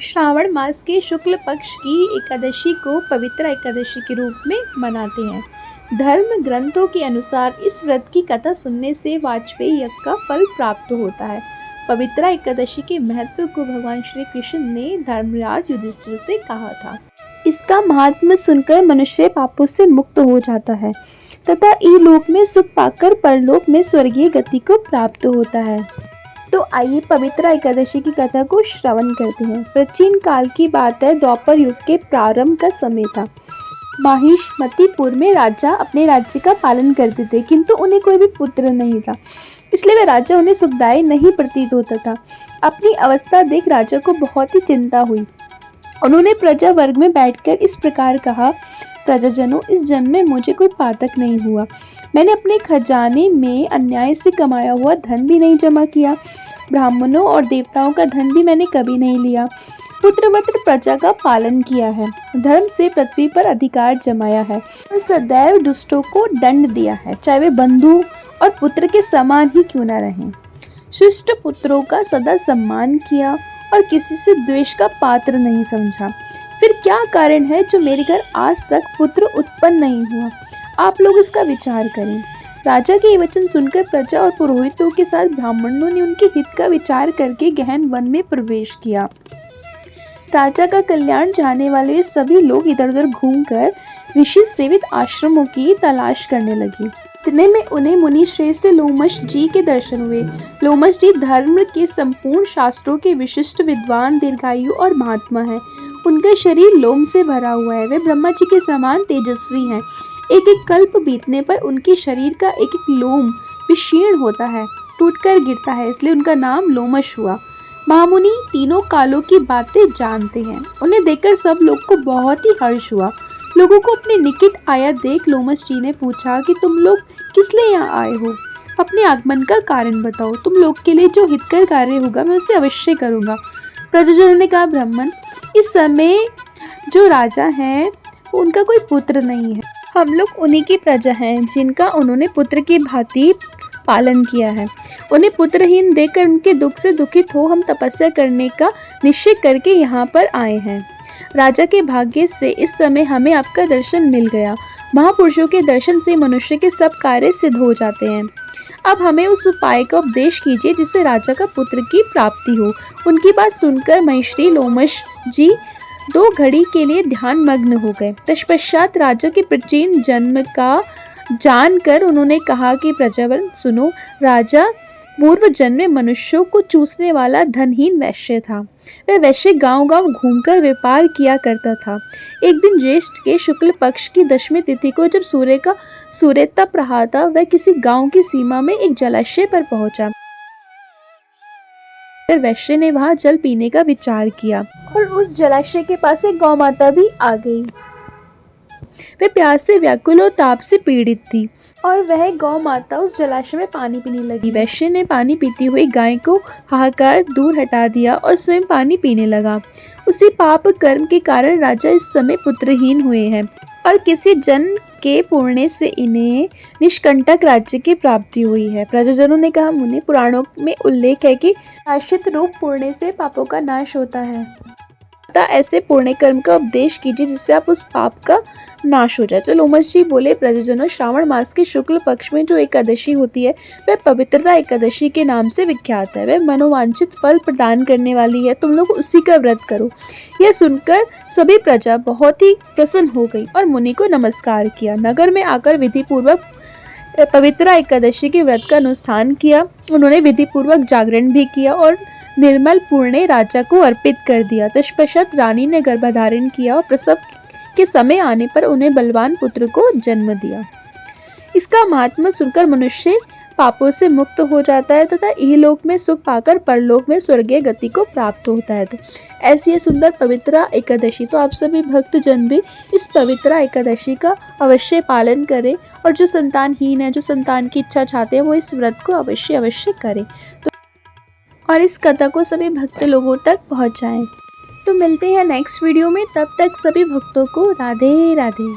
श्रावण मास के शुक्ल पक्ष की एकादशी को पवित्र एकादशी के रूप में मनाते हैं। धर्म ग्रंथों के अनुसार इस व्रत की कथा सुनने से वाजपेयी यज्ञ का फल प्राप्त होता है। पवित्र एकादशी के महत्व को भगवान श्री कृष्ण ने धर्मराज युधिष्ठिर से कहा था। इसका महात्म्य सुनकर मनुष्य पापों से मुक्त हो जाता है तथा इहलोक में सुख पाकर परलोक में स्वर्गीय गति को प्राप्त होता है। तो आइए पवित्र एकादशी की कथा को श्रवण करते हैं। प्राचीन काल की बात है, द्वापर युग के प्रारंभ का समय था। माहिष्मतीपुर में राजा अपने राज्य का पालन करते थे, किंतु उन्हें कोई भी पुत्र नहीं था, इसलिए वह राजा उन्हें सुखदायी नहीं प्रतीत होता था। अपनी अवस्था देख राजा को बहुत ही चिंता हुई। उन्होंने प्रजा वर्ग में बैठकर इस प्रकार कहा, प्रजाजनों, इस जन्म में मुझे कोई पातक नहीं हुआ। मैंने अपने खजाने में अन्याय से कमाया हुआ धन भी नहीं जमा किया। ब्राह्मणों और देवताओं का धन भी मैंने कभी नहीं लिया। पुत्रवत प्रजा का पालन किया है, धर्म से पृथ्वी पर अधिकार जमाया है और सदैव दुष्टों को दंड दिया है, चाहे वे बंधु और पुत्र के समान ही क्यों न रहें। शिष्ट पुत्रों का सदा सम्मान किया और किसी से द्वेष का पात्र नहीं समझा। फिर क्या कारण है जो मेरे घर आज तक पुत्र उत्पन्न नहीं हुआ? आप लोग इसका विचार करें। राजा के ये वचन सुनकर प्रजा और पुरोहितों के साथ ब्राह्मणों ने उनके हित का विचार करके गहन वन में प्रवेश किया। राजा का कल्याण चाहने वाले सभी लोग इधर उधर घूमकर ऋषि सेवित आश्रमों की तलाश करने लगे। इतने में उन्हें मुनि श्रेष्ठ लोमश जी के दर्शन हुए। लोमश जी धर्म के संपूर्ण शास्त्रों के विशिष्ट विद्वान, दीर्घायु और महात्मा है। उनका शरीर लोम से भरा हुआ है। वे ब्रह्मा जी के समान तेजस्वी हैं। एक एक कल्प बीतने पर उनके शरीर का एक एक लोम विशीर्ण होता है, टूटकर गिरता है, इसलिए उनका नाम लोमश हुआ। महामुनि तीनों कालों की बातें जानते हैं। उन्हें देखकर सब लोग को बहुत ही हर्ष हुआ। लोगों को अपने निकट आया देख लोमश जी ने पूछा कि तुम लोग किस लिए यहाँ आए हो? अपने आगमन का कारण बताओ। तुम लोग के लिए जो हितकर कार्य होगा मैं उसे अवश्य करूँगा। प्रजाजनों ने कहा, ब्राह्मण, इस समय जो राजा हैं उनका कोई पुत्र नहीं है। हम लोग उन्हीं की प्रजा हैं जिनका उन्होंने पुत्र की भांति पालन किया है। उन्हें पुत्रहीन देखकर उनके दुख से दुखित हो हम तपस्या करने का निश्चय करके यहाँ पर आए हैं। राजा के भाग्य से इस समय हमें आपका दर्शन मिल गया। महापुरुषों के दर्शन से मनुष्य के सब कार्य सिद्ध हो जाते हैं। अब हमें उस उपाय का उपदेश कीजिए जिससे राजा का पुत्र की प्राप्ति हो। उनकी बात सुनकर महिषी लोमश जी 2 घड़ी के लिए ध्यान मग्न हो गए। तत्पश्चात राजा के प्राचीन जन्म का जानकर उन्होंने कहा कि प्रजावर सुनो, राजा पूर्व जन्म में मनुष्यों को चूसने वाला धनहीन वैश्य था। वह वैश्य गांव-गांव घूमकर व्यापार किया करता था। एक दिन ज्येष्ठ के शुक्ल पक्ष की 10वीं तिथि को जब सूर्य तप रहा था, वह किसी गांव की सीमा में एक जलाशय पर पहुंचा। वैश्य ने वहां जल पीने का विचार किया और उस जलाशय के पास एक गौ माता भी आ गई। वह प्यास से व्याकुल और ताप से पीड़ित थी और वह गौ माता उस जलाशय में पानी पीने लगी। वैश्य ने पानी पीती हुई गाय को हाहाकार दूर हटा दिया और स्वयं पानी पीने लगा। उसी पाप कर्म के कारण राजा इस समय पुत्रहीन हुए हैं और किसी जन के पुण्य से इन्हें निष्कंटक राज्य की प्राप्ति हुई है। प्रजाजनों ने कहा, मुनि, पुराणों में उल्लेख है कि प्रायश्चित रूप पुण्य से पापों का नाश होता है। ऐसे पुण्य कर्म का उपदेश कीजिए जिससे आप उस पाप का नाश हो जाए। तो लोमश जी बोले, प्रजाजनों, श्रावण मास के शुक्ल पक्ष में जो एकादशी होती है वह पवित्रता एकादशी के नाम से विख्यात है। वह मनोवांछित फल प्रदान करने वाली है। तुम लोग उसी का व्रत करो। यह सुनकर सभी प्रजा बहुत ही प्रसन्न हो गई और मुनि को नमस्कार किया। नगर में आकर विधि पूर्वक पवित्र एकादशी के व्रत का अनुष्ठान किया। उन्होंने विधि पूर्वक जागरण भी किया और निर्मल पुण्य राजा को अर्पित कर दिया। तत्पश्चात रानी ने गर्भधारण किया और प्रसव के समय आने पर उन्हें बलवान पुत्र को जन्म दिया। इसका महात्म्य सुनकर मनुष्य पापों से मुक्त हो जाता है तथा इहलोक में सुख पाकर परलोक में स्वर्गीय गति को प्राप्त होता है। तो ऐसी ये सुंदर पवित्र एकादशी, तो आप सभी भक्त जन भी इस पवित्र एकादशी का अवश्य पालन करें और जो संतानहीन है, जो संतान की इच्छा चाहते हैं, वो इस व्रत को अवश्य करें और इस कथा को सभी भक्त लोगों तक पहुंचाएं। तो मिलते हैं नेक्स्ट वीडियो में, तब तक सभी भक्तों को राधे राधे।